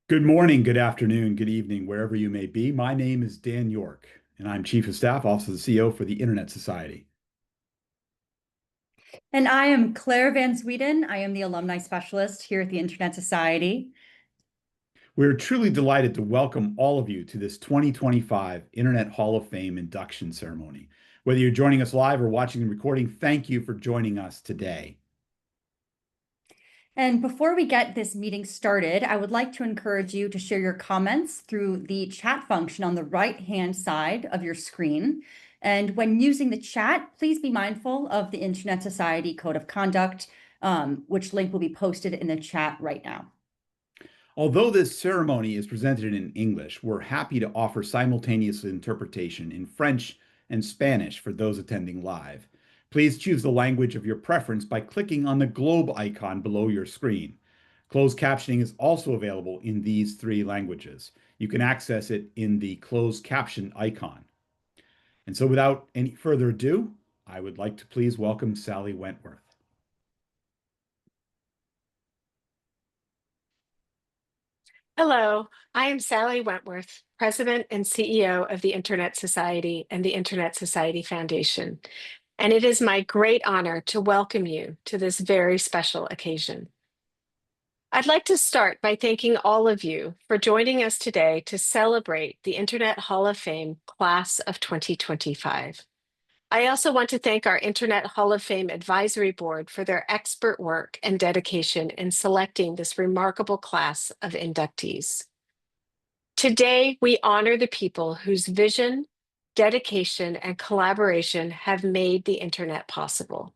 Good morning, good afternoon, good evening, wherever you may be. My name is Dan York, and I'm Chief of Staff, also the CEO for the Internet Society. And I am Claire Van Sweden. I am the Alumni Specialist here at the Internet Society. We're truly delighted to welcome all of you to this 2025 Internet Hall of Fame induction ceremony. Whether you're joining us live or watching the recording, thank you for joining us today. And before we get this meeting started, I would like to encourage you to share your comments through the chat function on the right-hand side of your screen. And when using the chat, please be mindful of the Internet Society Code of Conduct, which link will be posted in the chat right now. Although this ceremony is presented in English, we're happy to offer simultaneous interpretation in French and Spanish for those attending live. Please choose the language of your preference by clicking on the globe icon below your screen. Closed captioning is also available in these three languages. You can access it in the closed caption icon. And so without any further ado, I would like to please welcome Sally Wentworth. Hello, I am Sally Wentworth, President and CEO of the Internet Society and the Internet Society Foundation, and it is my great honor to welcome you to this very special occasion. I'd like to start by thanking all of you for joining us today to celebrate the Internet Hall of Fame Class of 2025. I also want to thank our Internet Hall of Fame Advisory Board for their expert work and dedication in selecting this remarkable class of inductees. Today, we honor the people whose vision, dedication, and collaboration have made the Internet possible.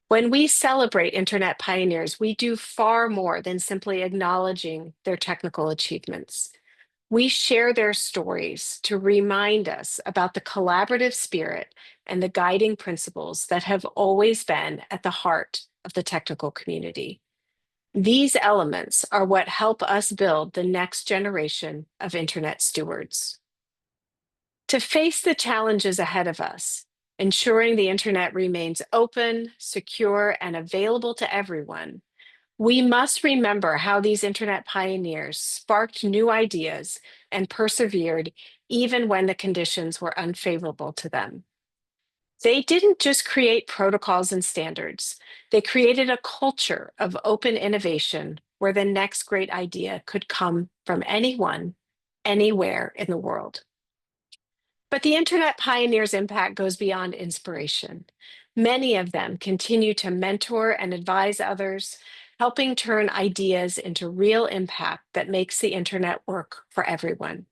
When we celebrate Internet pioneers, we do far more than simply acknowledging their technical achievements. We share their stories to remind us about the collaborative spirit and the guiding principles that have always been at the heart of the technical community. These elements are what help us build the next generation of Internet stewards. To face the challenges ahead of us, ensuring the Internet remains open, secure, and available to everyone, we must remember how these Internet pioneers sparked new ideas and persevered even when the conditions were unfavorable to them. They didn't just create protocols and standards, they created a culture of open innovation where the next great idea could come from anyone, anywhere in the world. But the Internet pioneers' impact goes beyond inspiration. Many of them continue to mentor and advise others, helping turn ideas into real impact that makes the Internet work for everyone.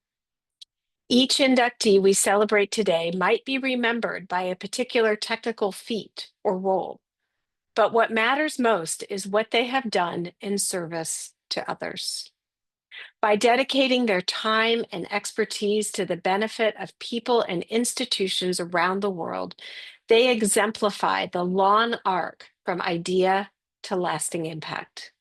Each inductee we celebrate today might be remembered by a particular technical feat or role, but what matters most is what they have done in service to others. By dedicating their time and expertise to the benefit of people and institutions around the world, they exemplify the long arc from idea to lasting impact.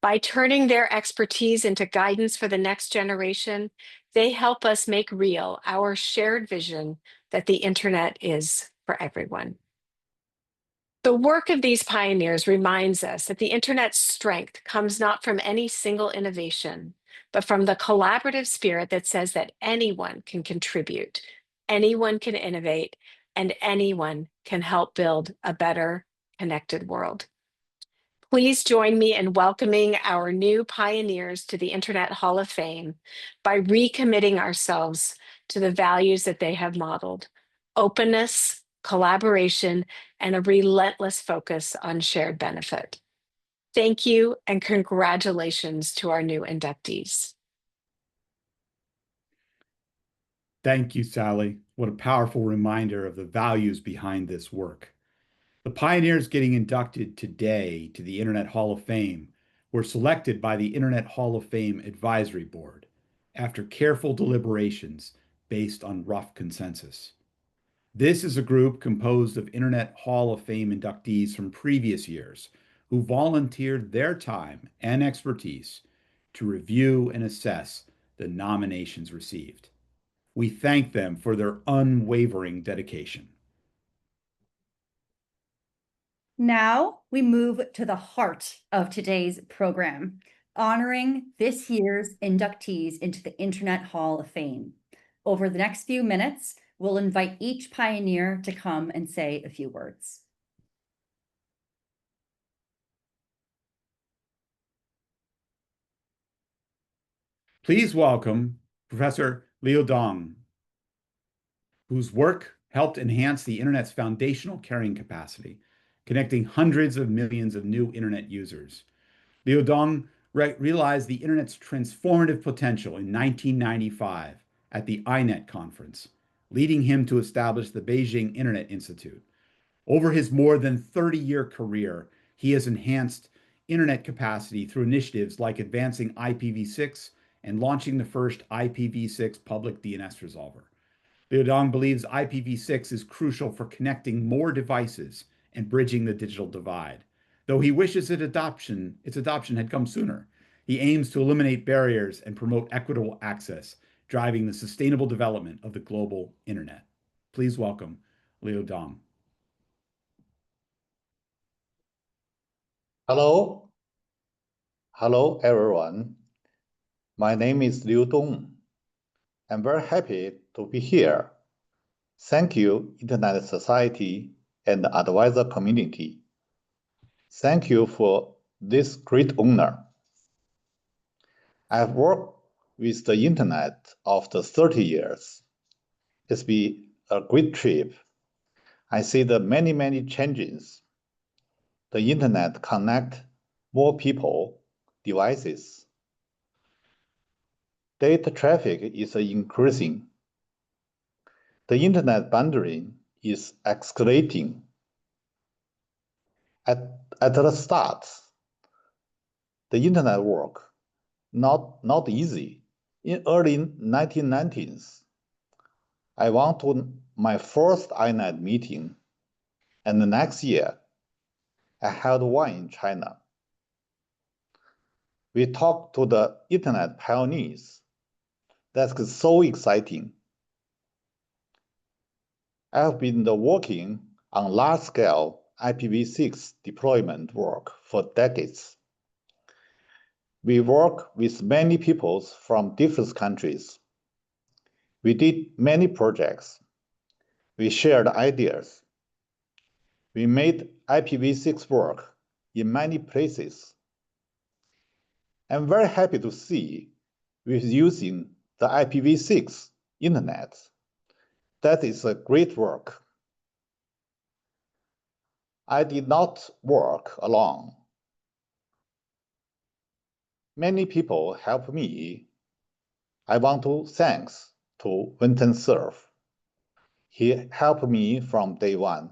By turning their expertise into guidance for the next generation, they help us make real our shared vision that the Internet is for everyone. The work of these pioneers reminds us that the Internet's strength comes not from any single innovation, but from the collaborative spirit that says that anyone can contribute, anyone can innovate, and anyone can help build a better connected world. Please join me in welcoming our new pioneers to the Internet Hall of Fame by recommitting ourselves to the values that they have modeled: openness, collaboration, and a relentless focus on shared benefit. Thank you and congratulations to our new inductees. Thank you, Sally. What a powerful reminder of the values behind this work. The pioneers getting inducted today to the Internet Hall of Fame were selected by the Internet Hall of Fame Advisory Board after careful deliberations based on rough consensus. This is a group composed of Internet Hall of Fame inductees from previous years who volunteered their time and expertise to review and assess the nominations received. We thank them for their unwavering dedication. Now we move to the heart of today's program, honoring this year's inductees into the Internet Hall of Fame. Over the next few minutes, we'll invite each pioneer to come and say a few words. Please welcome Professor Liu Dong, whose work helped enhance the Internet's foundational carrying capacity, connecting hundreds of millions of new Internet users. Liu Dong realized the Internet's transformative potential in 1995 at the INET conference, leading him to establish the Beijing Internet Institute. Over his more than 30-year career, he has enhanced Internet capacity through initiatives like advancing IPv6 and launching the first IPv6 public DNS resolver. Liu Dong believes IPv6 is crucial for connecting more devices and bridging the digital divide. Though he wishes its adoption had come sooner, he aims to eliminate barriers and promote equitable access, driving the sustainable development of the global Internet. Please welcome Liu Dong. Hello. Hello, everyone. My name is Liu Dong. I'm very happy to be here. Thank you, Internet Society and the advisor community. Thank you for this great honor. I've worked with the Internet after 30 years. It's been a great trip. I see the many changes. The Internet connects more people, devices. Data traffic is increasing. The Internet boundary is escalating. At the start, the Internet work not easy. In early 1990s, I went to my first INET meeting, and the next year, I held one in China. We talked to the Internet pioneers. That's so exciting. I have been working on large-scale IPv6 deployment work for decades. We work with many people from different countries. We did many projects. We shared ideas. We made IPv6 work in many places. I'm very happy to see we're using the IPv6 Internet. That is a great work. I did not work alone. Many people helped me. I want to thank to Wentworth. He helped me from day one.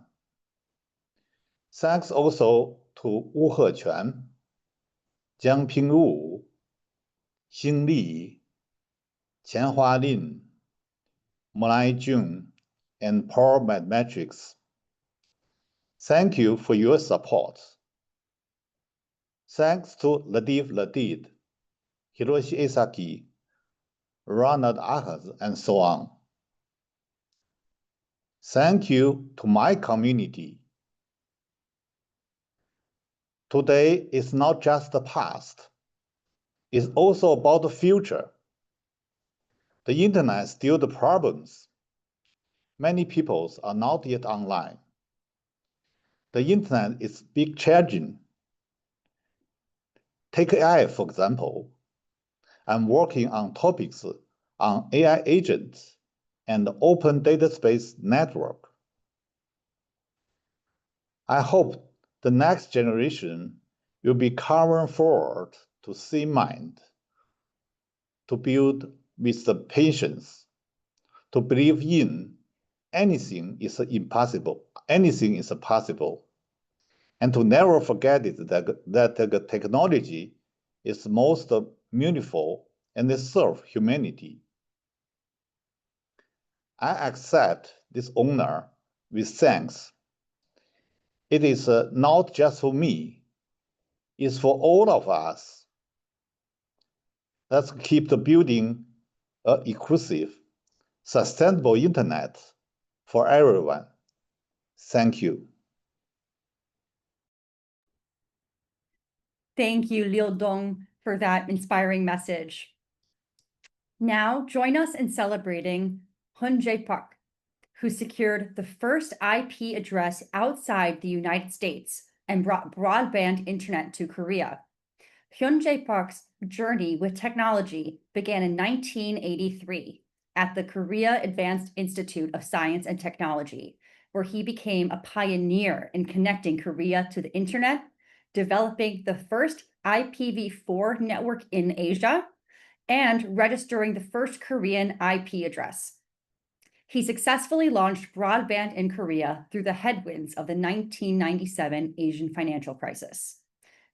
Thanks also to Wu Hequan, Jiang Pingwu, Xing Li, Qianhua Lin, Molai Jun, and Paul Mathematics. Thank you for your support. Thanks to Latif, Hiroshi Esaki, Ronald Ahaz, and so on. Thank you to my community. Today is not just the past. It's also about the future. The Internet still the problems. Many people are not yet online. The Internet is big challenge. Take AI, for example. I'm working on topics on AI agents and open data space network. I hope the next generation will be carrying forward to see mind, to build with the patience, to believe in anything is impossible, anything is possible, and to never forget it that the technology is most meaningful and it serves humanity. I accept this honor with thanks. It is not just for me, it's for all of us. Let's keep the building an inclusive, sustainable Internet for everyone. Thank you. Thank you, Liu Dong, for that inspiring message. Now, join us in celebrating Hyunje Park, who secured the first IP address outside the United States and brought broadband internet to Korea. Hyunje Park's journey with technology began in 1983 at the Korea Advanced Institute of Science and Technology, where he became a pioneer in connecting Korea to the internet, developing the first IPv4 network in Asia, and registering the first Korean IP address. He successfully launched broadband in Korea through the headwinds of the 1997 Asian financial crisis.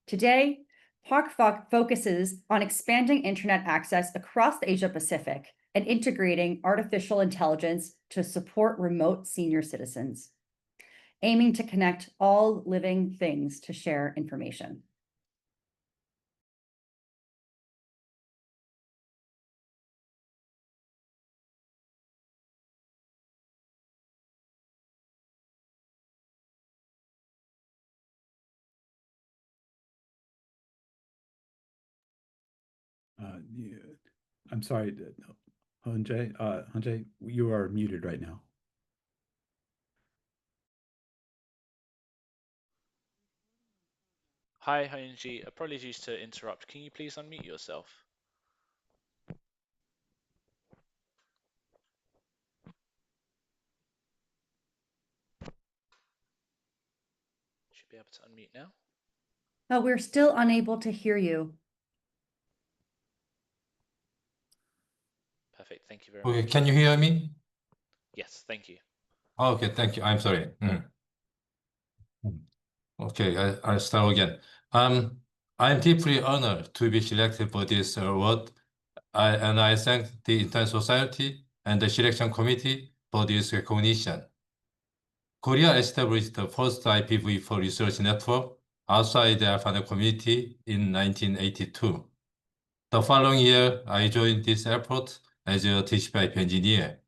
Today, Park focuses on expanding internet access across the Asia Pacific and integrating artificial intelligence to support remote senior citizens, aiming to connect all living things to share information. I'm sorry, Hyunje, you are muted right now. Hi, Hyunje. Apologies to interrupt. Can you please unmute yourself? Should be able to unmute now. Oh, we're still unable to hear you. Perfect. Thank you very Okay, much. can you hear me? Yes, thank you. Okay, thank you. I'm sorry. Okay, I'll start again. I'm deeply honored to be selected for this award, and I thank the Internet Society and the selection committee for this recognition. Korea established the first IPv4 research network outside the ARPANET community in 1982. The following year, I joined this effort as a TCP/IP engineer.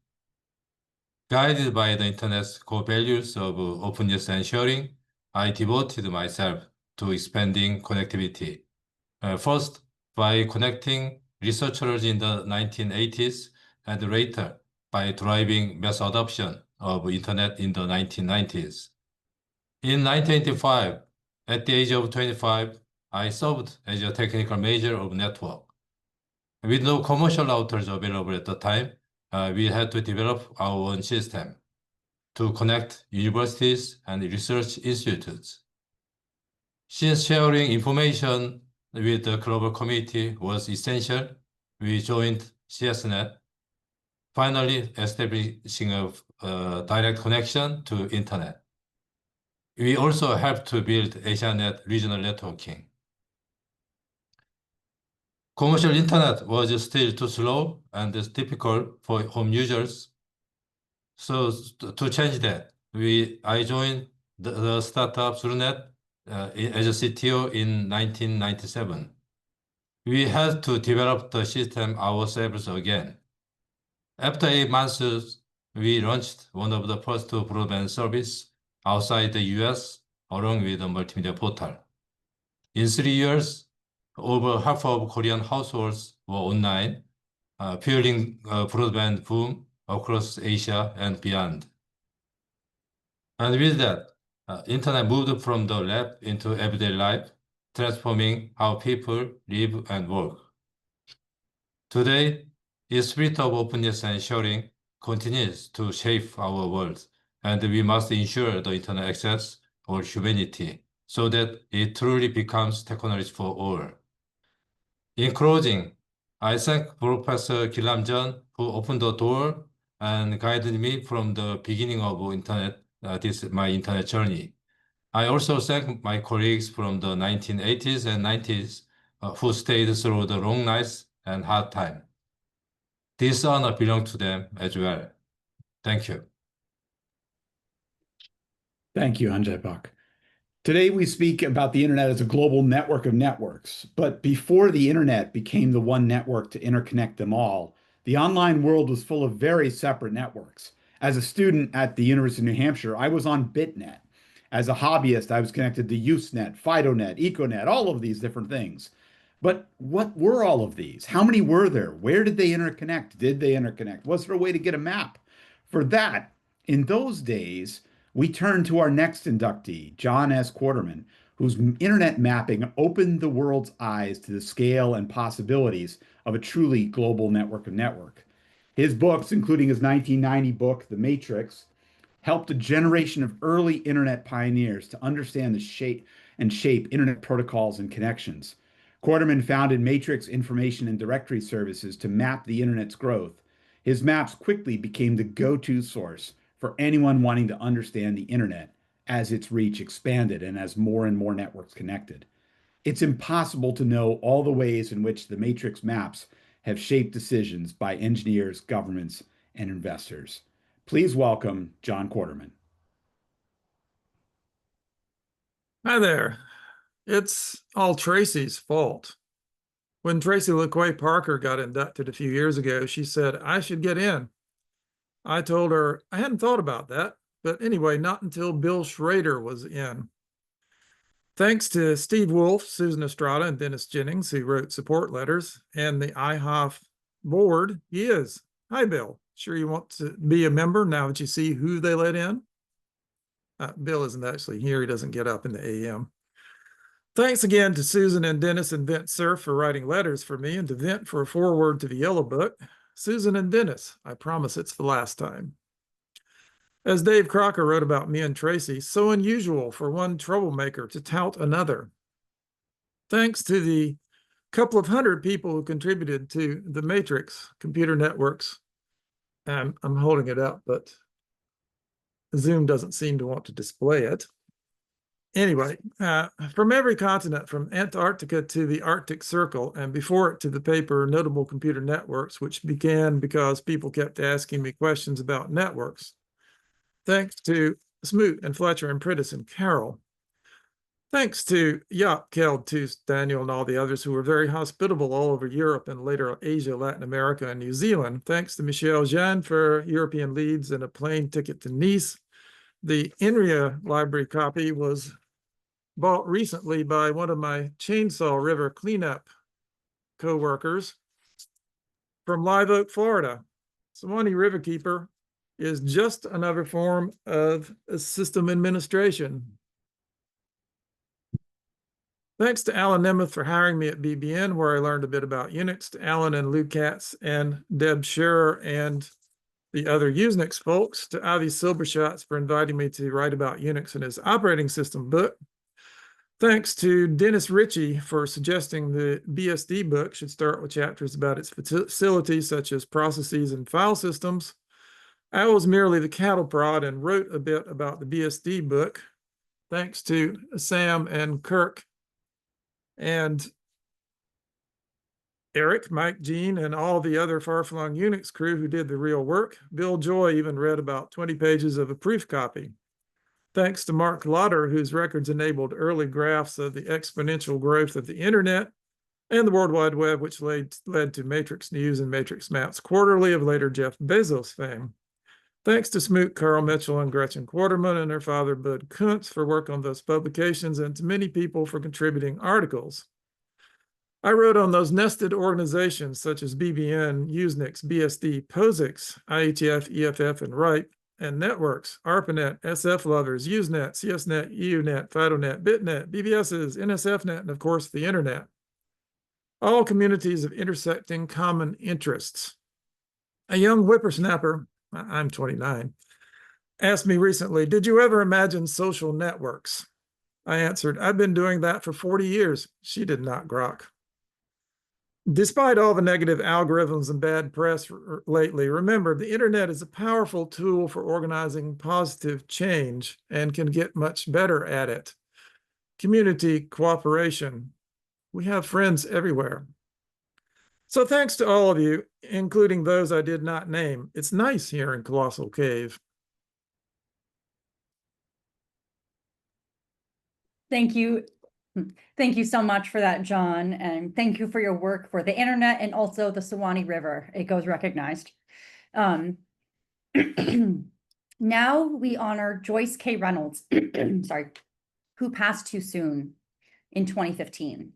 Guided by the Internet's core values of openness and sharing, I devoted myself to expanding connectivity. First, by connecting researchers in the 1980s, and later by driving mass adoption of Internet in the 1990s. In 1985, at the age of 25, I served as a technical manager of network. With no commercial routers available at the time, we had to develop our own system to connect universities and research institutes. Since sharing information with the global community was essential, we joined CSNet, finally establishing a direct connection to Internet. We also helped to build AsiaNet regional networking. Commercial Internet was still too slow and difficult for home users. So to change that, I joined the startup Surunet as a CTO in 1997. We had to develop the system ourselves again. After 8 months, we launched one of the first broadband service outside the US, along with a multimedia portal. In 3 years, over half of Korean households were online, fueling a broadband boom across Asia and beyond. And with that, Internet moved from the lab into everyday life, transforming how people live and work. Today, the spirit of openness and sharing continues to shape our world, and we must ensure the Internet access for humanity so that it truly becomes technology for all. In closing, I thank Professor Kilam-jeon, who opened the door and guided me from the beginning of my Internet journey. I also thank my colleagues from the 1980s and 90s who stayed through the long nights and hard time. This honor belongs to them as well. Thank you. Thank you, Hyunje Park. Today, we speak about the internet as a global network of networks. But before the internet became the one network to interconnect them all, the online world was full of very separate networks. As a student at the University of New Hampshire, I was on BitNet. As a hobbyist, I was connected to Usenet, FidoNet, Econet, all of these different things. But what were all of these? How many were there? Where did they interconnect? Did they interconnect? Was there a way to get a map? For that, in those days, we turned to our next inductee, John S. Quarterman, whose internet mapping opened the world's eyes to the scale and possibilities of a truly global network of network. His books, including his 1990 book, The Matrix, helped a generation of early internet pioneers to understand the shape internet protocols and connections. Quarterman founded Matrix Information and Directory Services to map the internet's growth. His maps quickly became the go-to source for anyone wanting to understand the internet as its reach expanded and as more and more networks connected. It's impossible to know all the ways in which the Matrix maps have shaped decisions by engineers, governments, and investors. Please welcome John Quarterman. Hi there. It's all Tracy's fault. When Tracy LaQuay Parker got inducted a few years ago, she said, I should get in. I told her I hadn't thought about that, but anyway, not until Bill Schrader was in. Thanks to Steve Wolf, Susan Estrada, and Dennis Jennings, who wrote support letters, and the IHOF board, he is. Hi, Bill. Sure you want to be a member now that you see who they let in? Bill isn't actually here. He doesn't get up in the AM. Thanks again to Susan and Dennis and Vint Cerf for writing letters for me, and to Vint for a foreword to the Yellow Book. Susan and Dennis, I promise it's the last time. As Dave Crocker wrote about me and Tracy, so unusual for one troublemaker to tout another. Thanks to the couple of hundred people who contributed to the Matrix computer networks. I'm holding it up, but Zoom doesn't seem to want to display it. Anyway, from every continent, from Antarctica to the Arctic Circle, and before it to the paper Notable Computer Networks, which began because people kept asking me questions about networks. Thanks to Smoot and Fletcher and Prentice and Carroll. Thanks to Jaap, Kjeld, Toos, Daniel, and all the others who were very hospitable all over Europe and later Asia, Latin America, and New Zealand. Thanks to Michel Jean for European leads and a plane ticket to Nice. The INRIA library copy was bought recently by one of my Chainsaw River cleanup co-workers from Live Oak, Florida. Sewanee Riverkeeper is just another form of system administration. Thanks to Alan Nemeth for hiring me at BBN, where I learned a bit about Unix, to Alan and Lou Katz and Deb Scherer and the other Usenix folks, to Avi Silbershots for inviting me to write about Unix in his operating system book. Thanks to Dennis Ritchie for suggesting the BSD book should start with chapters about its facilities, such as processes and file systems. I was merely the cattle prod and wrote a bit about the BSD book. Thanks to Sam and Kirk and Eric, Mike, Gene, and all the other far-flung Unix crew who did the real work. Bill Joy even read about 20 pages of a proof copy. Thanks to Mark Lauder, whose records enabled early graphs of the exponential growth of the internet and the World Wide Web, which led to Matrix News and Matrix Maps Quarterly of later Jeff Bezos fame. Thanks to Smoot, Carl Mitchell, and Gretchen Quarterman and her father, Bud Kuntz, for work on those publications, and to many people for contributing articles. I wrote on those nested organizations such as BBN, Usenix, BSD, POSIX, IETF, EFF, and RIPE, and networks, ARPANET, SF Lovers, Usenet, CSNet, EUNet, FidoNet, BitNet, BBSs, NSFNet, and of course the Internet. All communities of intersecting common interests. A young whippersnapper, I'm 29, asked me recently, did you ever imagine social networks? I answered, I've been doing that for 40 years. She did not grok. Despite all the negative algorithms and bad press lately, remember, the internet is a powerful tool for organizing positive change and can get much better at it. Community cooperation. We have friends everywhere. So thanks to all of you, including those I did not name. It's nice here in Colossal Cave. Thank you. Thank you so much for that, John. And thank you for your work for the internet and also the Sewanee River. It goes recognized. Now we honor Joyce K. Reynolds, sorry, who passed too soon in 2015.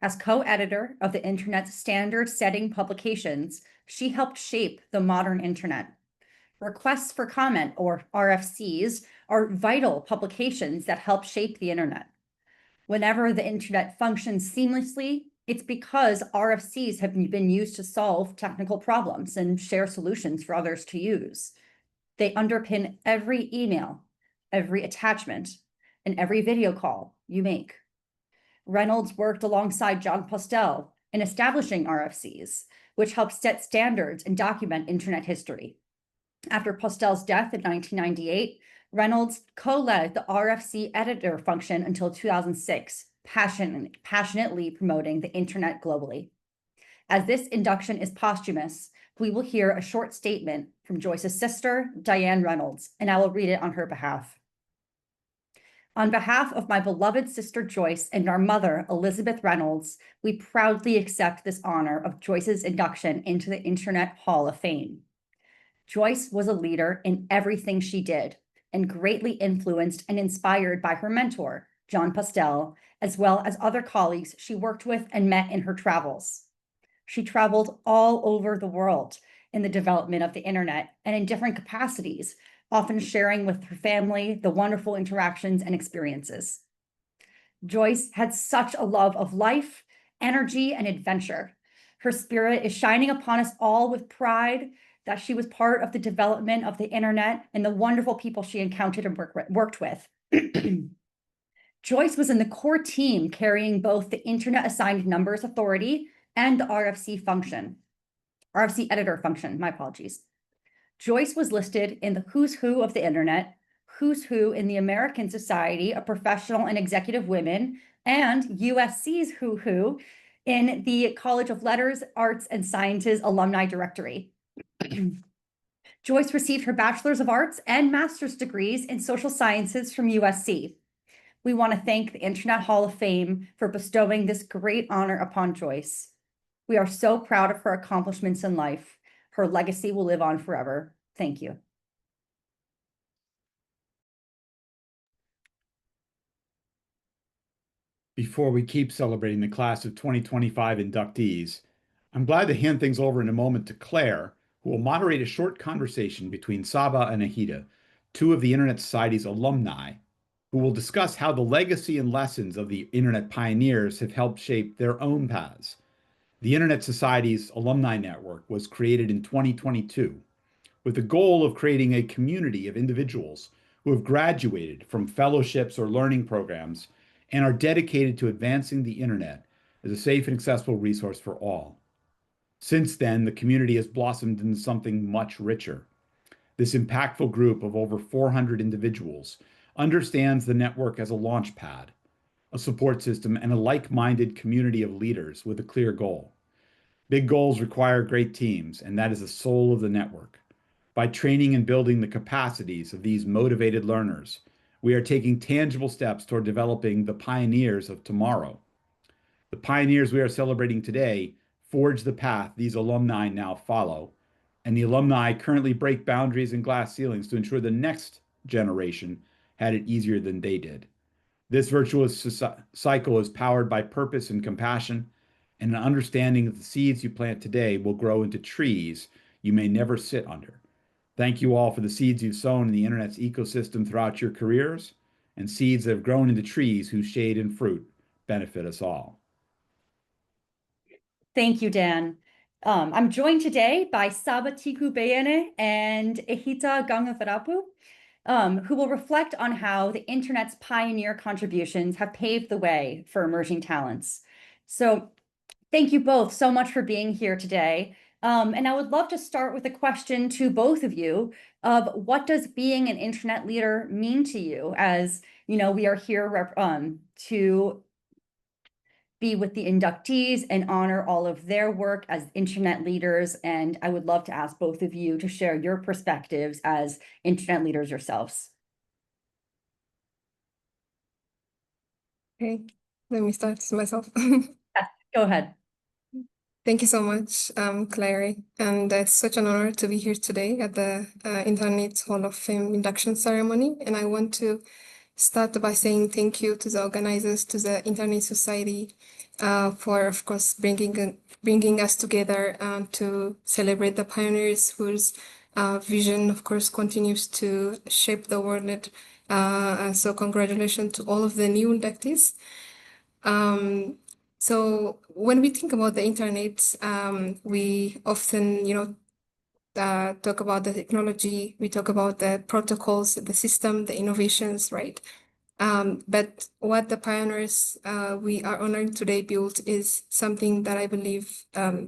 As co-editor of the Internet's standard-setting publications, she helped shape the modern Internet. Requests for comment, or RFCs, are vital publications that help shape the Internet. Whenever the Internet functions seamlessly, it's because RFCs have been used to solve technical problems and share solutions for others to use. They underpin every email, every attachment, and every video call you make. Reynolds worked alongside John Postel in establishing RFCs, which helped set standards and document Internet history. After Postel's death in 1998, Reynolds co-led the RFC editor function until 2006, passionately promoting the Internet globally. As this induction is posthumous, we will hear a short statement from Joyce's sister, Diane Reynolds, and I will read it on her behalf. On behalf of my beloved sister Joyce and our mother, Elizabeth Reynolds, we proudly accept this honor of Joyce's induction into the Internet Hall of Fame. Joyce was a leader in everything she did and greatly influenced and inspired by her mentor, John Postel, as well as other colleagues she worked with and met in her travels. She traveled all over the world in the development of the Internet and in different capacities, often sharing with her family the wonderful interactions and experiences. Joyce had such a love of life, energy, and adventure. Her spirit is shining upon us all with pride that she was part of the development of the Internet and the wonderful people she encountered and worked with. Joyce was in the core team carrying both the Internet Assigned Numbers Authority and the RFC editor function, my apologies. Joyce was listed in the Who's Who of the Internet, Who's Who in the American Society of Professional and Executive Women, and USC's Who in the College of Letters, Arts, and Sciences Alumni Directory. Joyce received her Bachelor's of Arts and Master's degrees in Social Sciences from USC. We want to thank the Internet Hall of Fame for bestowing this great honor upon Joyce. We are so proud of her accomplishments in life. Her legacy will live on forever. Thank you. Before we keep celebrating the class of 2025 inductees, I'm glad to hand things over in a moment to Claire, who will moderate a short conversation between Saba and Ihita, two of the Internet Society's alumni, who will discuss how the legacy and lessons of the Internet pioneers have helped shape their own paths. The Internet Society's alumni network was created in 2022 with the goal of creating a community of individuals who have graduated from fellowships or learning programs and are dedicated to advancing the Internet as a safe and accessible resource for all. Since then, the community has blossomed into something much richer. This impactful group of over 400 individuals understands the network as a launch pad, a support system, and a like-minded community of leaders with a clear goal. Big goals require great teams, and that is the soul of the network. By training and building the capacities of these motivated learners, we are taking tangible steps toward developing the pioneers of tomorrow. The pioneers we are celebrating today forge the path these alumni now follow, and the alumni currently break boundaries and glass ceilings to ensure the next generation had it easier than they did. This virtuous cycle is powered by purpose and compassion, and an understanding that the seeds you plant today will grow into trees you may never sit under. Thank you all for the seeds you've sown in the Internet's ecosystem throughout your careers, and seeds that have grown into trees whose shade and fruit benefit us all. Thank you, Dan. I'm joined today by Saba Tiku Beyene and Ihita Gangavarapu, who will reflect on how the Internet's pioneer contributions have paved the way for emerging talents. So thank you both so much for being here today. And I would love to start with a question to both of you of what does being an Internet leader mean to you? As you know, we are here to be with the inductees and honor all of their work as Internet leaders. And I would love to ask both of you to share your perspectives as Internet leaders yourselves. Okay, let me start myself. Go ahead. Thank you so much, Clary. And it's such an honor to be here today at the Internet Hall of Fame induction ceremony. And I want to start by saying thank you to the organizers, to the Internet Society, for, of course, bringing us together to celebrate the pioneers whose vision, of course, continues to shape the world. So congratulations to all of the new inductees. So when we think about the internet, we often, talk about the technology, we talk about the protocols, the system, the innovations, right? But what the pioneers we are honoring today built is something that I believe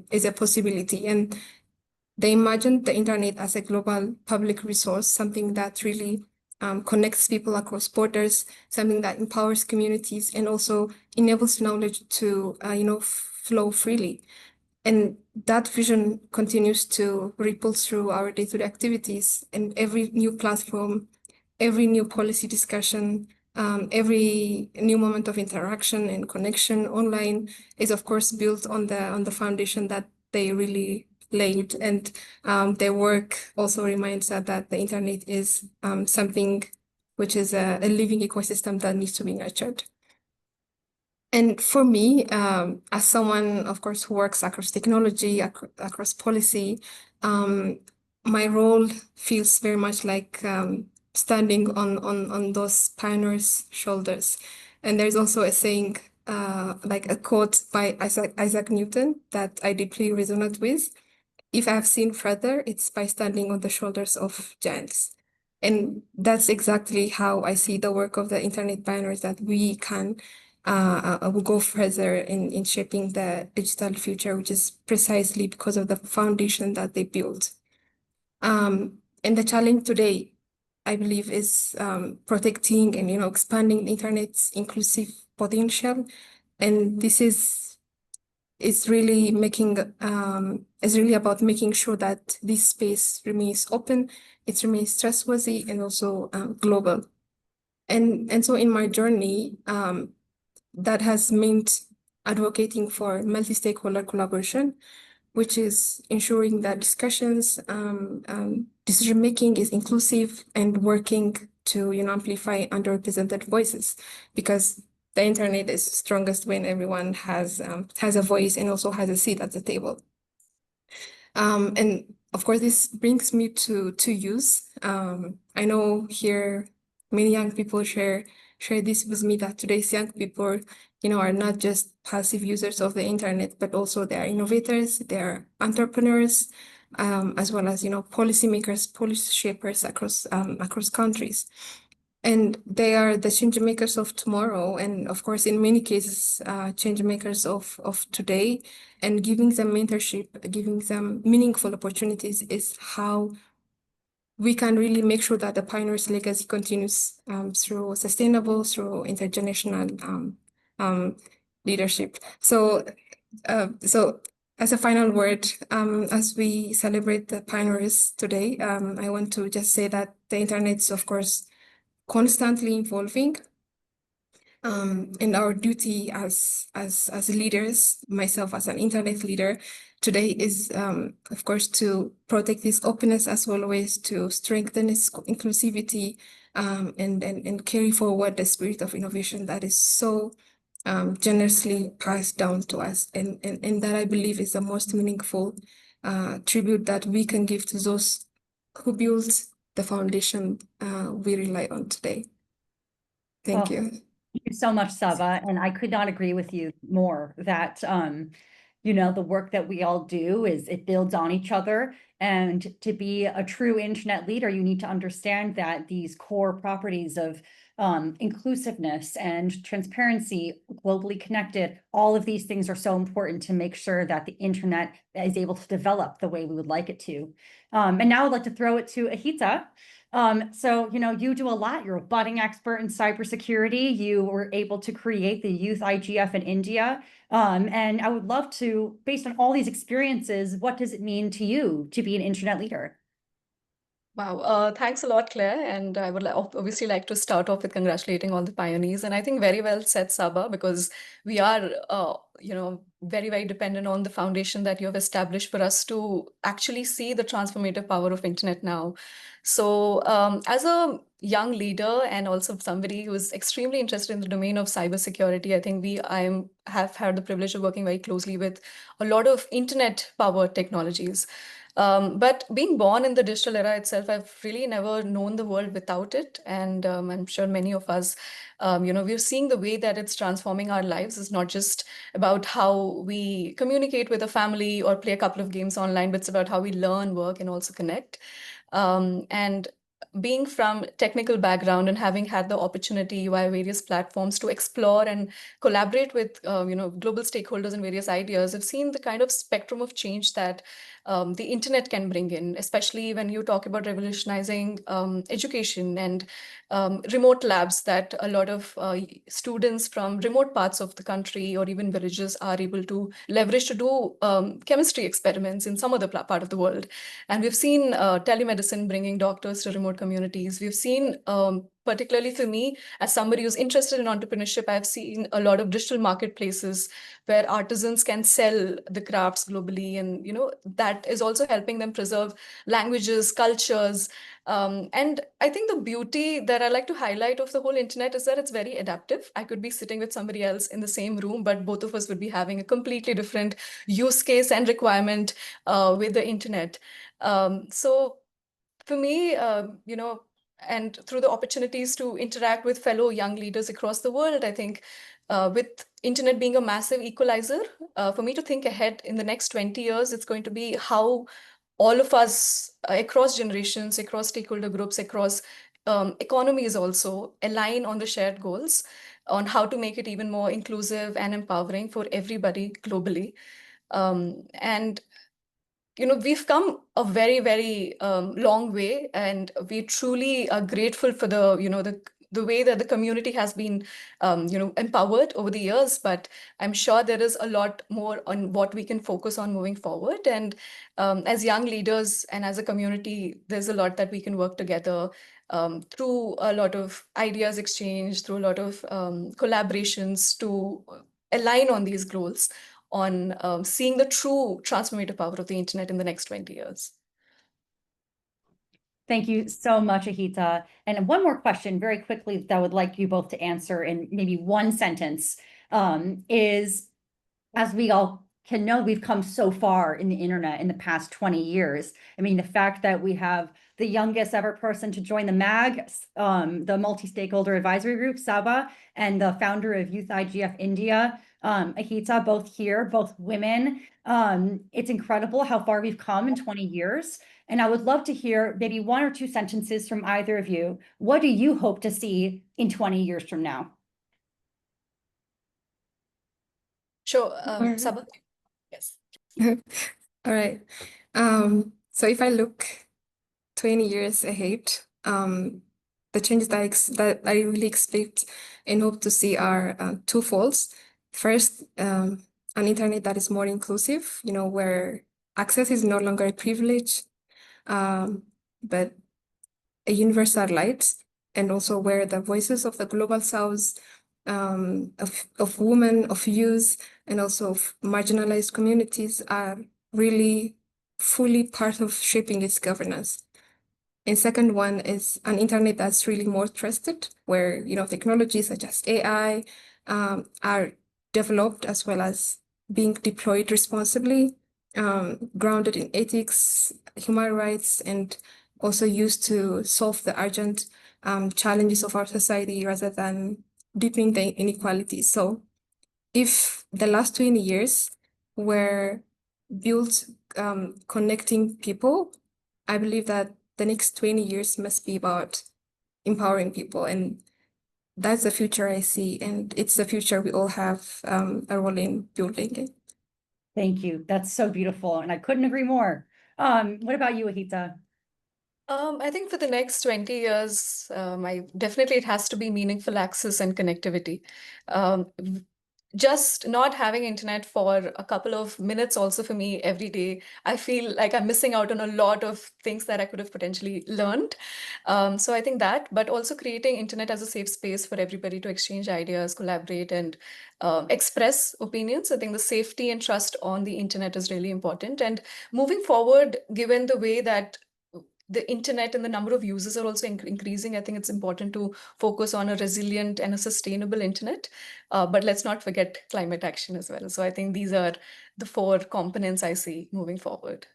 is a possibility. And they imagined the internet as a global public resource, something that really connects people across borders, something that empowers communities and also enables knowledge to, flow freely. And that vision continues to ripple through our day-to-day activities, and every new platform, every new policy discussion, every new moment of interaction and connection online is, of course, built on the foundation that they really laid. And their work also reminds us that the internet is something which is a living ecosystem that needs to be nurtured. And for me, as someone, of course, who works across technology, across policy, my role feels very much like standing on those pioneers' shoulders. And there's also a saying, like a quote by Isaac Newton that I deeply resonate with. If I have seen further, it's by standing on the shoulders of giants. And that's exactly how I see the work of the internet pioneers, that we can will go further in shaping the digital future, which is precisely because of the foundation that they built. And the challenge today, I believe, is protecting and expanding the internet's inclusive potential. And this is really about making sure that this space remains open, it remains trustworthy, and also global. And so in my journey, that has meant advocating for multi-stakeholder collaboration, which is ensuring that discussions, decision-making is inclusive and working to amplify underrepresented voices, because the internet is strongest when everyone has a voice and also has a seat at the table. And of course, this brings me to youth. I know here many young people share this with me, that today's young people, are not just passive users of the internet, but also they are innovators, they are entrepreneurs, as well as policymakers, policy shapers across countries. And they are the change makers of tomorrow, and of course, in many cases, change makers of today. And giving them mentorship, giving them meaningful opportunities is how we can really make sure that the pioneers' legacy continues through intergenerational leadership. So as a final word, as we celebrate the pioneers today, I want to just say that the internet is, of course, constantly evolving. And our duty as leaders, myself as an internet leader today, is of course to protect this openness, as always, to strengthen its inclusivity, and carry forward the spirit of innovation that is so generously passed down to us, and that I believe is the most meaningful tribute that we can give to those who built the foundation we rely on today. Thank you. Thank you so much, Saba. And I could not agree with you more that, the work that we all do it builds on each other. And to be a true internet leader, you need to understand that these core properties of inclusiveness and transparency, globally connected, all of these things are so important to make sure that the internet is able to develop the way we would like it to. And now I'd like to throw it to Ihita. So, you do a lot. You're a budding expert in cybersecurity. You were able to create the Youth IGF in India. And I would love to, based on all these experiences, what does it mean to you to be an internet leader? Wow, thanks a lot, Claire. And I would obviously like to start off with congratulating all the pioneers. And I think very well said, Saba, because we are, very, very dependent on the foundation that you have established for us to actually see the transformative power of internet now. So, as a young leader and also somebody who is extremely interested in the domain of cybersecurity, I think have had the privilege of working very closely with a lot of internet-powered technologies. But being born in the digital era itself, I've really never known the world without it. And I'm sure many of us, we're seeing the way that it's transforming our lives. It's not just about how we communicate with a family or play a couple of games online, but it's about how we learn, work, and also connect. And being from technical background and having had the opportunity via various platforms to explore and collaborate with global stakeholders and various ideas, I've seen the kind of spectrum of change that the internet can bring in, especially when you talk about revolutionizing education and remote labs that a lot of students from remote parts of the country or even villages are able to leverage to do chemistry experiments in some other part of the world. And we've seen telemedicine bringing doctors to remote communities. We've seen, particularly for me, as somebody who's interested in entrepreneurship, I've seen a lot of digital marketplaces where artisans can sell the crafts globally. And, that is also helping them preserve languages, cultures. And I think the beauty that I like to highlight of the whole internet is that it's very adaptive. I could be sitting with somebody else in the same room, but both of us would be having a completely different use case and requirement with the internet. So for me, and through the opportunities to interact with fellow young leaders across the world, I think with internet being a massive equalizer, for me to think ahead in the next 20 years, it's going to be how all of us across generations, across stakeholder groups, across economies also align on the shared goals on how to make it even more inclusive and empowering for everybody globally. And we've come a very, very long way, and we truly are grateful for the way that the community has been, empowered over the years. But I'm sure there is a lot more on what we can focus on moving forward. And as young leaders and as a community, there's a lot that we can work together through a lot of ideas exchange, through a lot of collaborations to align on these goals, on seeing the true transformative power of the internet in the next 20 years. Thank you so much, Ihita. And one more question very quickly that I would like you both to answer in maybe one sentence is, as we all can know, we've come so far in the internet in the past 20 years. I mean, the fact that we have the youngest ever person to join the MAG, the multi-stakeholder advisory group, Saba, and the founder of Youth IGF India, Ihita, both here, both women. It's incredible how far we've come in 20 years. And I would love to hear maybe one or two sentences from either of you. What do you hope to see in 20 years from now? Sure, Saba. Yes. All right. So if I look 20 years ahead, the changes that I really expect and hope to see are twofold. First, an internet that is more inclusive, where access is no longer a privilege, but a universal right, and also where the voices of the global south, of women, of youth, and also of marginalized communities are really fully part of shaping its governance. And second one is an internet that's really more trusted, where technologies such as AI are developed as well as being deployed responsibly, grounded in ethics, human rights, and also used to solve the urgent challenges of our society rather than deepening the inequalities. So if the last 20 years were built connecting people, I believe that the next 20 years must be about empowering people. And that's the future I see. And it's the future we all have a role in building it. Thank you. That's so beautiful. And I couldn't agree more. What about you, Ihita? I think for the next 20 years, definitely it has to be meaningful access and connectivity. just not having internet for a couple of minutes also for me every day, I feel like I'm missing out on a lot of things that I could have potentially learned. So I think that, but also creating internet as a safe space for everybody to exchange ideas, collaborate, and express opinions. I think the safety and trust on the internet is really important. And moving forward, given the way that the internet and the number of users are also increasing, I think it's important to focus on a resilient and a sustainable internet. But let's not forget climate action as well. So I think these are the 4 components I see moving forward.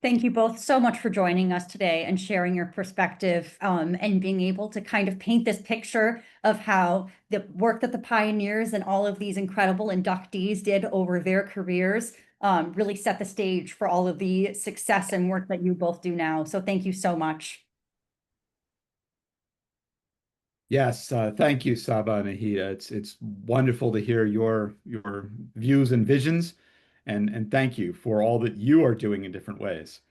Thank you both so much for joining us today and sharing your perspective and being able to kind of paint this picture of how the work that the pioneers and all of these incredible inductees did over their careers really set the stage for all of the success and work that you both do now. So thank you so much. Yes, thank you, Saba and Ihita. It's wonderful to hear your views and visions, and thank you for all that you are doing in different ways.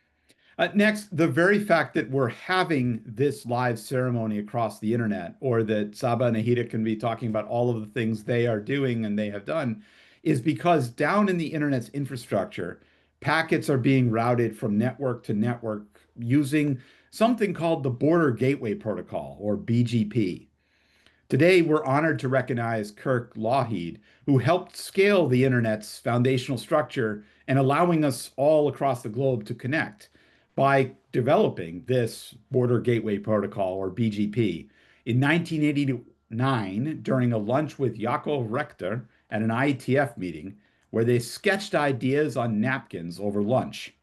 Next, the very fact that we're having this live ceremony across the internet, or that Saba and Ihita can be talking about all of the things they are doing and they have done, is because down in the internet's infrastructure, packets are being routed from network to network using something called the Border Gateway Protocol, or BGP. Today, we're honored to recognize Kirk Lougheed, who helped scale the internet's foundational structure and allowing us all across the globe to connect by developing this Border Gateway Protocol, or BGP. In 1989, during a lunch with Yaakov Rector at an IETF meeting, where they sketched ideas on napkins over lunch.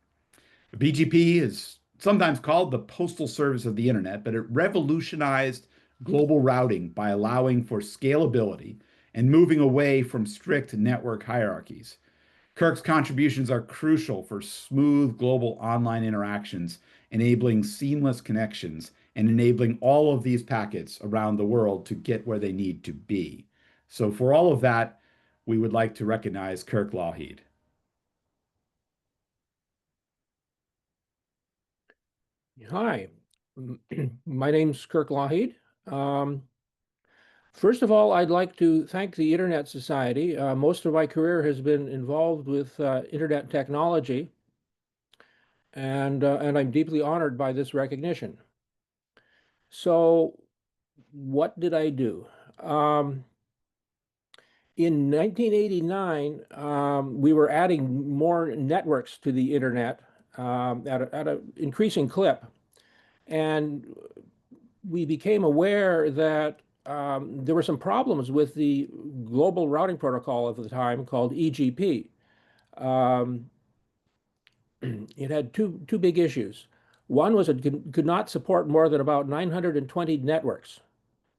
BGP is sometimes called the postal service of the internet, but it revolutionized global routing by allowing for scalability and moving away from strict network hierarchies. Kirk's contributions are crucial for smooth global online interactions, enabling seamless connections and enabling all of these packets around the world to get where they need to be. So for all of that, we would like to recognize Kirk Lougheed. Hi, my name's Kirk Lougheed. First of all, I'd like to thank the Internet Society. Most of my career has been involved with internet technology, and I'm deeply honored by this recognition. So, what did I do? In 1989, we were adding more networks to the internet at an increasing clip. And we became aware that there were some problems with the global routing protocol of the time called EGP. It had two big issues. One was it could not support more than about 920 networks,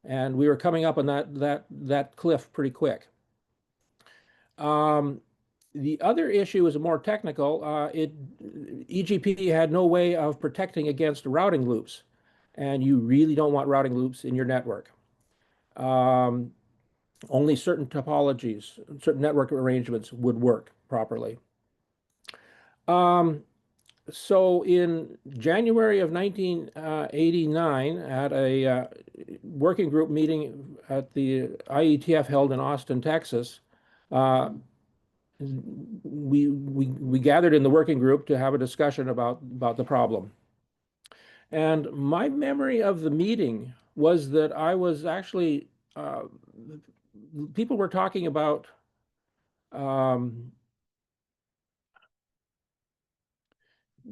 and we were coming up on that cliff pretty quick. The other issue was more technical. EGP had no way of protecting against routing loops, and you really don't want routing loops in your network. Only certain topologies, certain network arrangements would work properly. So in January of 1989, at a working group meeting at the IETF held in Austin, Texas, we gathered in the working group to have a discussion about the problem. And my memory of the meeting was that I was actually, people were talking about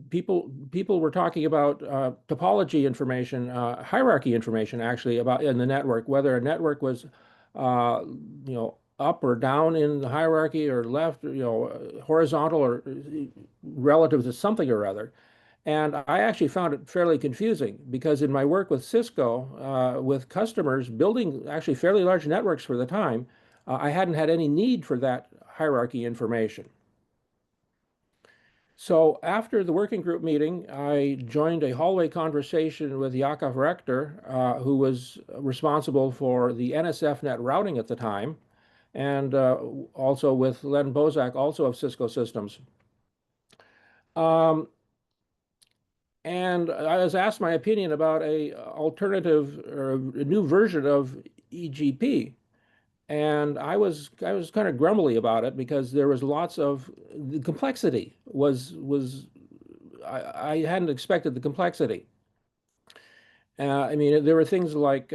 people were talking about topology information, hierarchy information, actually, about in the network, whether a network was, up or down in the hierarchy, or left, horizontal, or relative to something or other. And I actually found it fairly confusing, because in my work with Cisco, with customers building actually fairly large networks for the time, I hadn't had any need for that hierarchy information. So after the working group meeting, I joined a hallway conversation with Yaakov Rector, who was responsible for the NSFnet routing at the time, and also with Len Bozak, also of Cisco Systems. And I was asked my opinion about a alternative or a new version of EGP. And I was kind of grumbly about it because there was lots of the complexity I hadn't expected the complexity. I mean, there were things like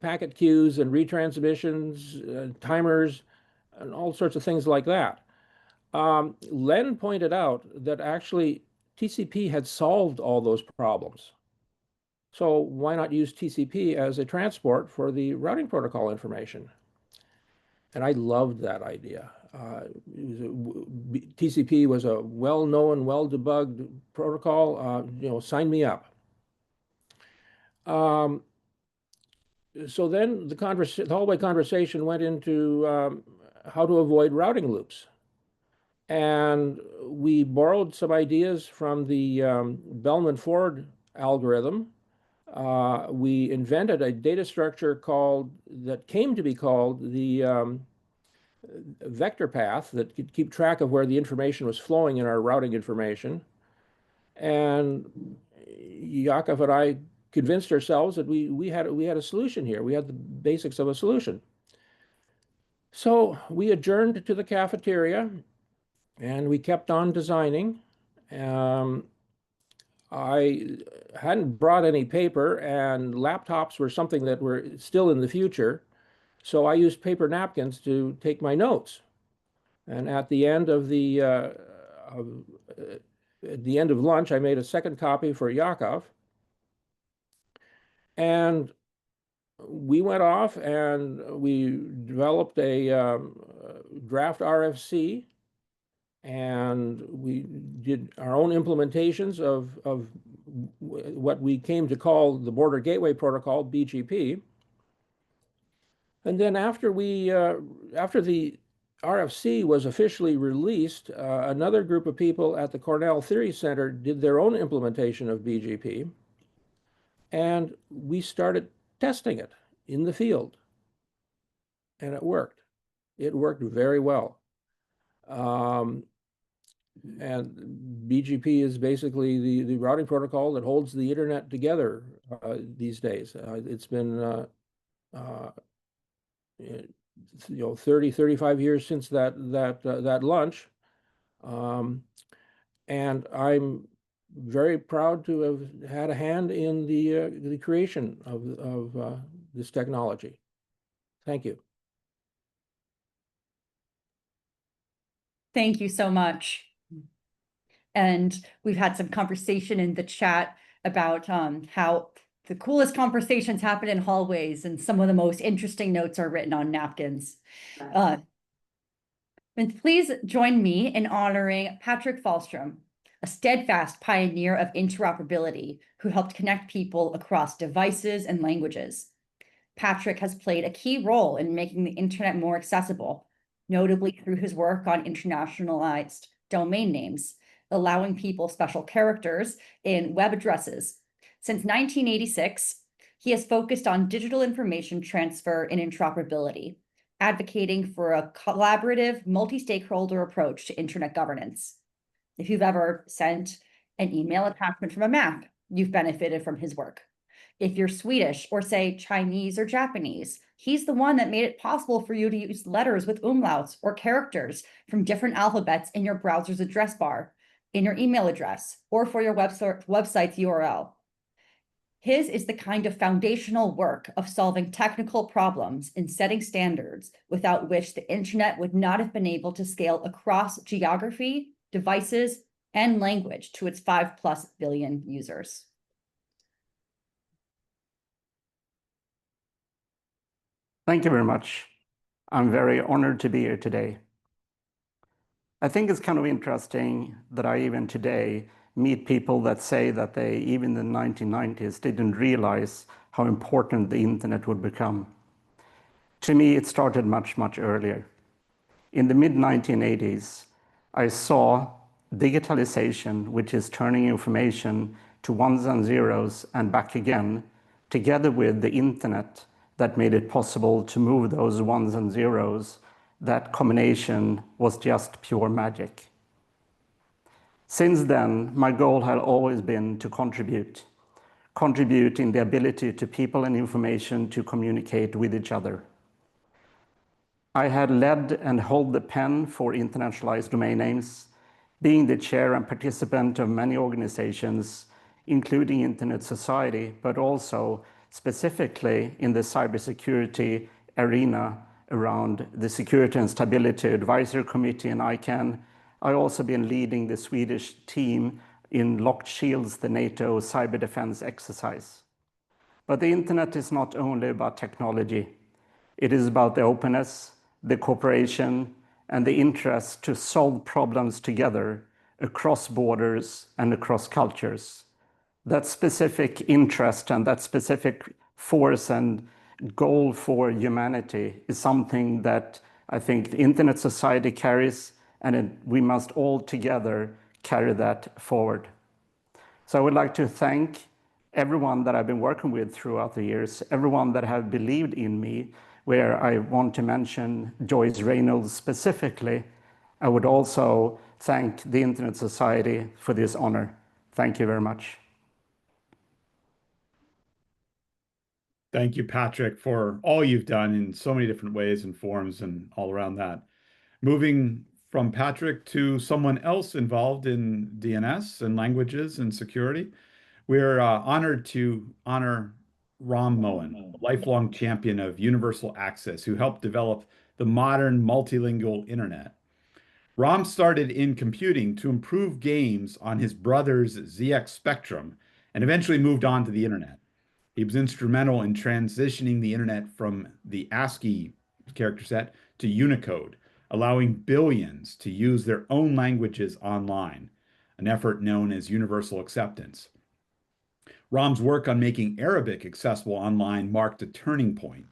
packet queues and retransmissions, timers, and all sorts of things like that. Len pointed out that actually TCP had solved all those problems. So why not use TCP as a transport for the routing protocol information? And I loved that idea. TCP was a well-known, well-debugged protocol. Sign me up. So then the hallway conversation went into how to avoid routing loops. And we borrowed some ideas from the Bellman-Ford algorithm. We invented a data structure that came to be called the vector path that could keep track of where the information was flowing in our routing information. And Yakov and I convinced ourselves that we had a solution here. We had the basics of a solution. So we adjourned to the cafeteria and we kept on designing. I hadn't brought any paper, and laptops were something that were still in the future. So I used paper napkins to take my notes. And at the end of lunch, I made a second copy for Yakov. And we went off and we developed a draft RFC, and we did our own implementations of what we came to call the Border Gateway Protocol, BGP. And then after the RFC was officially released, another group of people at the Cornell Theory Center did their own implementation of BGP, and we started testing it in the field, and it worked. It worked very well. And BGP is basically the routing protocol that holds the internet together these days. It's been 30, 35 years since that launch. And I'm very proud to have had a hand in the creation of this technology. Thank you. Thank you so much. And we've had some conversation in the chat about how the coolest conversations happen in hallways, and some of the most interesting notes are written on napkins. And please join me in honoring Patrik Fälström, a steadfast pioneer of interoperability who helped connect people across devices and languages. Patrik has played a key role in making the internet more accessible, notably through his work on internationalized domain names, allowing people special characters in web addresses. Since 1986, he has focused on digital information transfer and interoperability, advocating for a collaborative, multi-stakeholder approach to internet governance. If you've ever sent an email attachment from a map, you've benefited from his work. If you're Swedish or say Chinese or Japanese, he's the one that made it possible for you to use letters with umlauts or characters from different alphabets in your browser's address bar, in your email address, or for your website's URL. His is the kind of foundational work of solving technical problems and setting standards without which the internet would not have been able to scale across geography, devices, and language to its 5+ billion users. Thank you very much. I'm very honored to be here today. I think it's kind of interesting that I even today meet people that say that they, even in the 1990s, didn't realize how important the internet would become. To me, it started much, much earlier. In the mid-1980s, I saw digitalization, which is turning information to ones and zeros and back again, together with the internet that made it possible to move those ones and zeros. That combination was just pure magic. Since then, my goal had always been to contribute in the ability to people and information to communicate with each other. I had led and hold the pen for internationalized domain names, being the chair and participant of many organizations, including Internet Society, but also specifically in the cybersecurity arena around the Security and Stability Advisory Committee and ICANN. I've also been leading the Swedish team in Locked Shields, the NATO cyber defense exercise. But the internet is not only about technology. It is about the openness, the cooperation, and the interest to solve problems together across borders and across cultures. That specific interest and that specific force and goal for humanity is something that I think the Internet Society carries, and we must all together carry that forward. So I would like to thank everyone that I've been working with throughout the years, everyone that have believed in me, where I want to mention Joyce Reynolds specifically. I would also thank the Internet Society for this honor. Thank you very much. Thank you, Patrik, for all you've done in so many different ways and forms and all around that. Moving from Patrik to someone else involved in DNS and languages and security, we're honored to honor Ram Mohan, a lifelong champion of universal access who helped develop the modern multilingual internet. Ram started in computing to improve games on his brother's ZX Spectrum and eventually moved on to the internet. He was instrumental in transitioning the internet from the ASCII character set to Unicode, allowing billions to use their own languages online, an effort known as universal acceptance. Ram's work on making Arabic accessible online marked a turning point.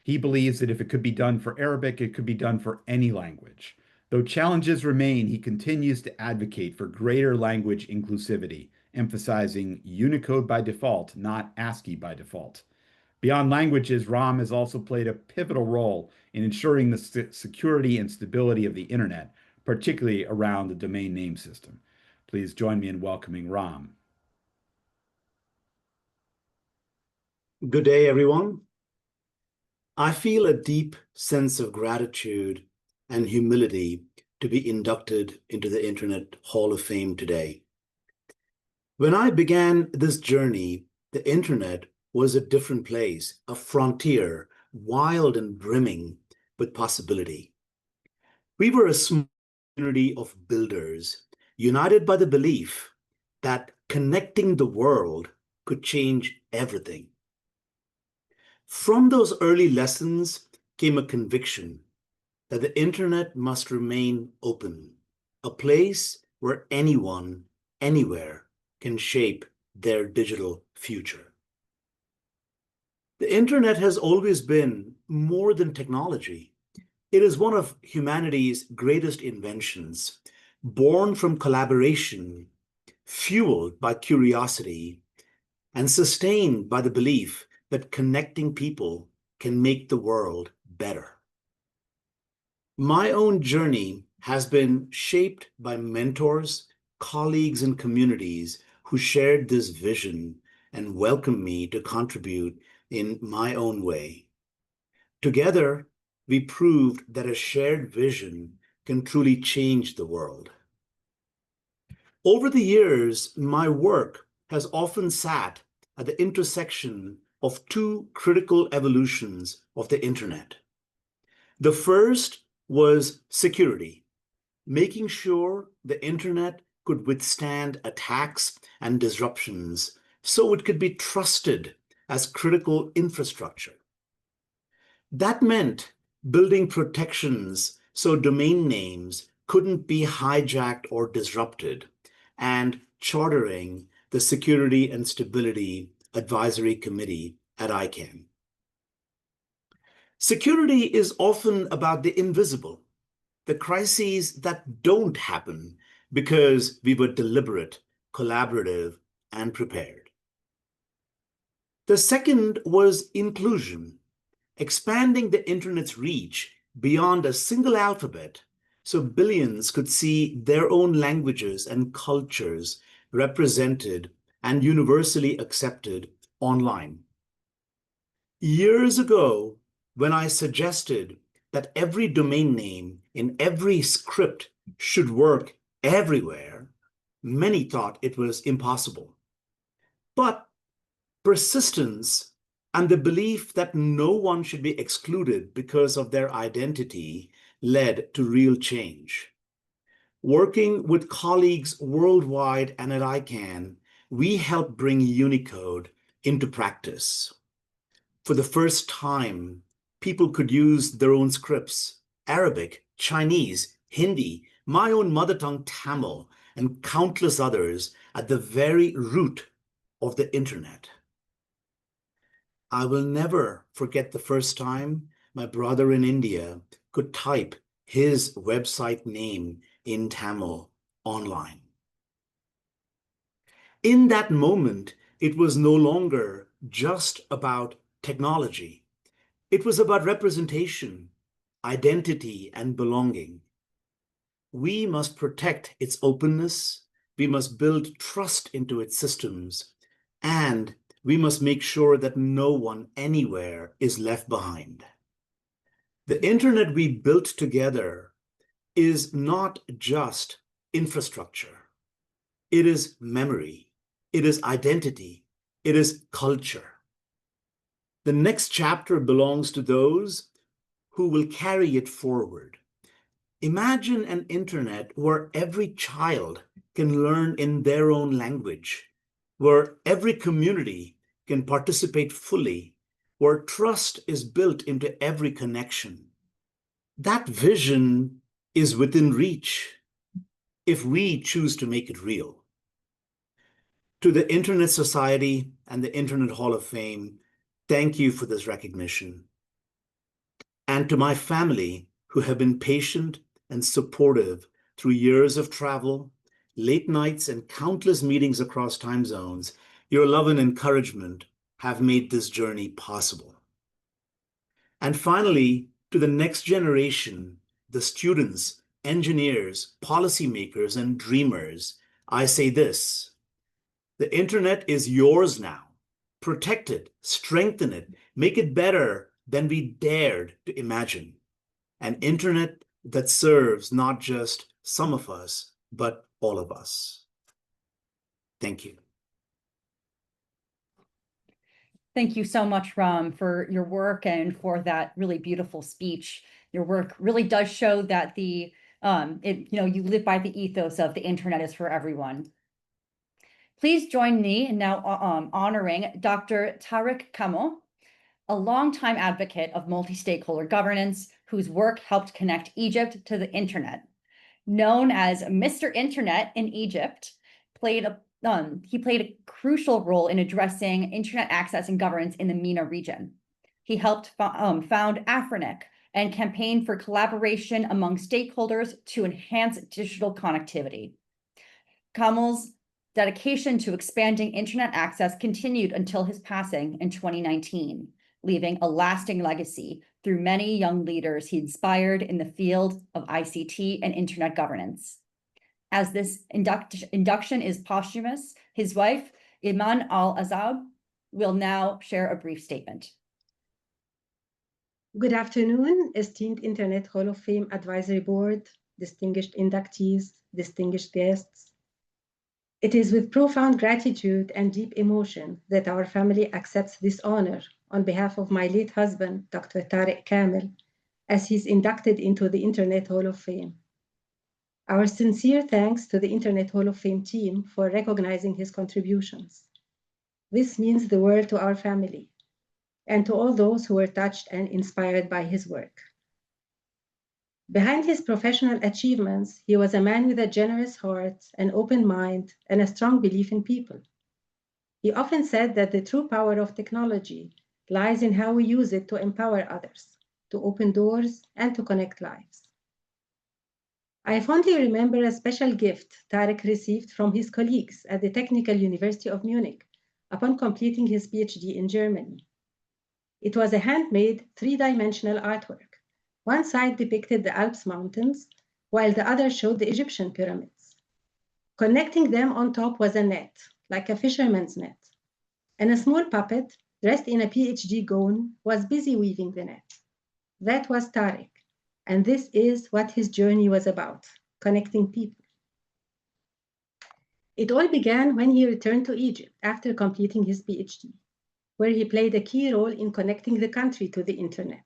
He believes that if it could be done for Arabic, it could be done for any language. Though challenges remain, he continues to advocate for greater language inclusivity, emphasizing Unicode by default, not ASCII by default. Beyond languages, Ram has also played a pivotal role in ensuring the security and stability of the internet, particularly around the domain name system. Please join me in welcoming Ram. Good day, everyone. I feel a deep sense of gratitude and humility to be inducted into the Internet Hall of Fame today. When I began this journey, the Internet was a different place, a frontier, wild and brimming with possibility. We were a small community of builders, united by the belief that connecting the world could change everything. From those early lessons came a conviction that the internet must remain open, a place where anyone, anywhere can shape their digital future. The internet has always been more than technology. It is one of humanity's greatest inventions, born from collaboration, fueled by curiosity, and sustained by the belief that connecting people can make the world better. My own journey has been shaped by mentors, colleagues, and communities who shared this vision and welcomed me to contribute in my own way. Together, we proved that a shared vision can truly change the world. Over the years, my work has often sat at the intersection of two critical evolutions of the internet. The first was security, making sure the internet could withstand attacks and disruptions so it could be trusted as critical infrastructure. That meant building protections so domain names couldn't be hijacked or disrupted, and chartering the Security and Stability Advisory Committee at ICANN. Security is often about the invisible, the crises that don't happen because we were deliberate, collaborative, and prepared. The second was inclusion, expanding the internet's reach beyond a single alphabet so billions could see their own languages and cultures represented and universally accepted online. Years ago, when I suggested that every domain name in every script should work everywhere, many thought it was impossible. But persistence and the belief that no one should be excluded because of their identity led to real change. Working with colleagues worldwide and at ICANN, we helped bring Unicode into practice. For the first time, people could use their own scripts: Arabic, Chinese, Hindi, my own mother tongue Tamil, and countless others at the very root of the internet. I will never forget the first time my brother in India could type his website name in Tamil online. In that moment, it was no longer just about technology. It was about representation, identity, and belonging. We must protect its openness, we must build trust into its systems, and we must make sure that no one anywhere is left behind. The internet we built together is not just infrastructure. It is memory, it is identity, it is culture. The next chapter belongs to those who will carry it forward. Imagine an internet where every child can learn in their own language, where every community can participate fully, where trust is built into every connection. That vision is within reach if we choose to make it real. To the Internet Society and the Internet Hall of Fame, thank you for this recognition. And to my family, who have been patient and supportive through years of travel, late nights, and countless meetings across time zones, your love and encouragement have made this journey possible. And finally, to the next generation, the students, engineers, policymakers, and dreamers, I say this: the internet is yours now. Protect it, strengthen it, make it better than we dared to imagine. An internet that serves not just some of us, but all of us. Thank you. Thank you so much, Ram, for your work and for that really beautiful speech. Your work really does show that you live by the ethos of the internet is for everyone. Please join me in now honoring Dr. Tarek Kamel, a longtime advocate of multi-stakeholder governance, whose work helped connect Egypt to the internet. Known as Mr. Internet in Egypt, he played a crucial role in addressing internet access and governance in the MENA region. He helped found Afrinic and campaigned for collaboration among stakeholders to enhance digital connectivity. Kamel's dedication to expanding internet access continued until his passing in 2019, leaving a lasting legacy through many young leaders he inspired in the field of ICT and internet governance. As this induction is posthumous, his wife, Eman Elazab, will now share a brief statement. Good afternoon, esteemed Internet Hall of Fame Advisory Board, distinguished inductees, distinguished guests. It is with profound gratitude and deep emotion that our family accepts this honor on behalf of my late husband, Dr. Tarek Kamel, as he's inducted into the Internet Hall of Fame. Our sincere thanks to the Internet Hall of Fame team for recognizing his contributions. This means the world to our family and to all those who were touched and inspired by his work. Behind his professional achievements, he was a man with a generous heart, an open mind, and a strong belief in people. He often said that the true power of technology lies in how we use it to empower others, to open doors, and to connect lives. I fondly remember a special gift Tarek received from his colleagues at the Technical University of Munich upon completing his PhD in Germany. It was a handmade three-dimensional artwork. One side depicted the Alps mountains, while the other showed the Egyptian pyramids. Connecting them on top was a net, like a fisherman's net, and a small puppet dressed in a PhD gown was busy weaving the net. That was Tarek, And this is what his journey was about, connecting people. It all began when he returned to Egypt after completing his PhD, where he played a key role in connecting the country to the internet.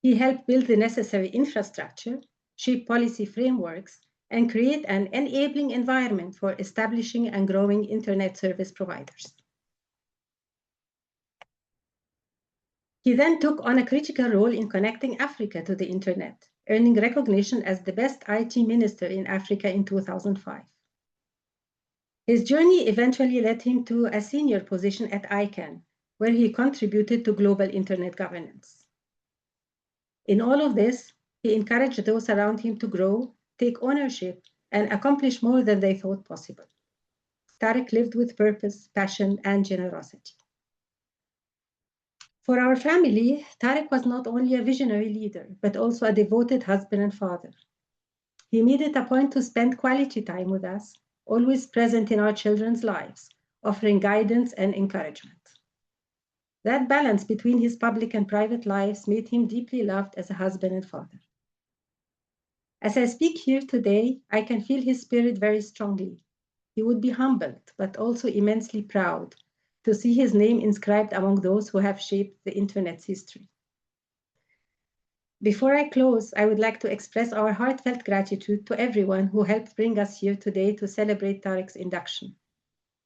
He helped build the necessary infrastructure, shape policy frameworks, and create an enabling environment for establishing and growing internet service providers. He then took on a critical role in connecting Africa to the internet, earning recognition as the best IT minister in Africa in 2005. His journey eventually led him to a senior position at ICANN, where he contributed to global internet governance. In all of this, he encouraged those around him to grow, take ownership, and accomplish more than they thought possible. Tarek lived with purpose, passion, and generosity. For our family, Tarek was not only a visionary leader, but also a devoted husband and father. He made it a point to spend quality time with us, always present in our children's lives, offering guidance and encouragement. That balance between his public and private lives made him deeply loved as a husband and father. As I speak here today, I can feel his spirit very strongly. He would be humbled, but also immensely proud to see his name inscribed among those who have shaped the internet's history. Before I close, I would like to express our heartfelt gratitude to everyone who helped bring us here today to celebrate Tarek's induction,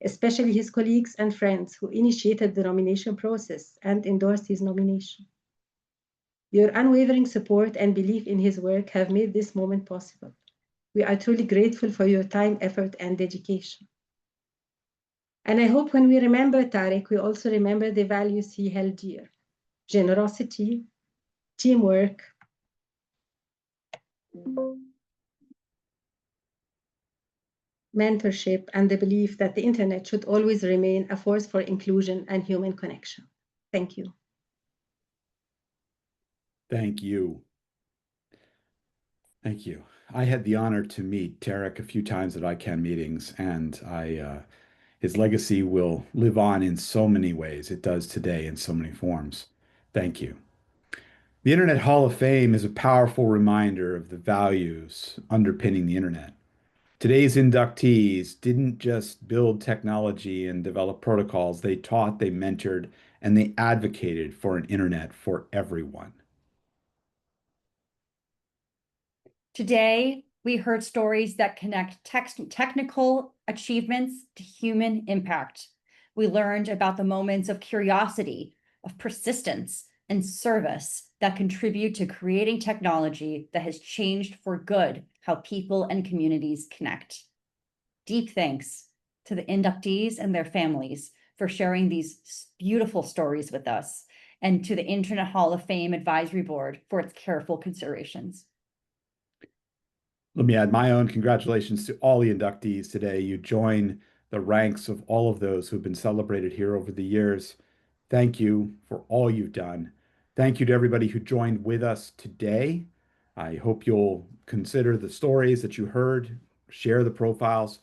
especially his colleagues and friends who initiated the nomination process and endorsed his nomination. Your unwavering support and belief in his work have made this moment possible. We are truly grateful for your time, effort, and dedication. And I hope when we remember Tarek, we also remember the values he held dear: generosity, teamwork, mentorship, and the belief that the internet should always remain a force for inclusion and human connection. Thank you. Thank you. Thank you. I had the honor to meet Tarek a few times at ICANN meetings, and his legacy will live on in so many ways. It does today in so many forms. Thank you. The Internet Hall of Fame is a powerful reminder of the values underpinning the internet. Today's inductees didn't just build technology and develop protocols. They taught, they mentored, and they advocated for an internet for everyone. Today, we heard stories that connect technical achievements to human impact. We learned about the moments of curiosity, of persistence, and service that contribute to creating technology that has changed for good how people and communities connect. Deep thanks to the inductees and their families for sharing these beautiful stories with us, and to the Internet Hall of Fame Advisory Board for its careful considerations. Let me add my own congratulations to all the inductees today. You join the ranks of all of those who've been celebrated here over the years. Thank you for all you've done. Thank you to everybody who joined with us today. I hope you'll consider the stories that you heard, share the profiles,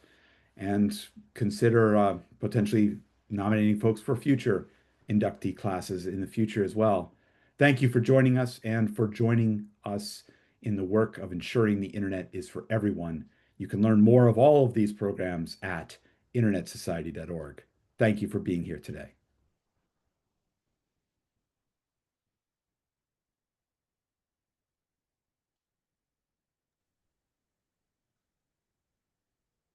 and consider potentially nominating folks for future inductee classes in the future as well. Thank you for joining us and for joining us in the work of ensuring the internet is for everyone. You can learn more of all of these programs at internetsociety.org. Thank you for being here today.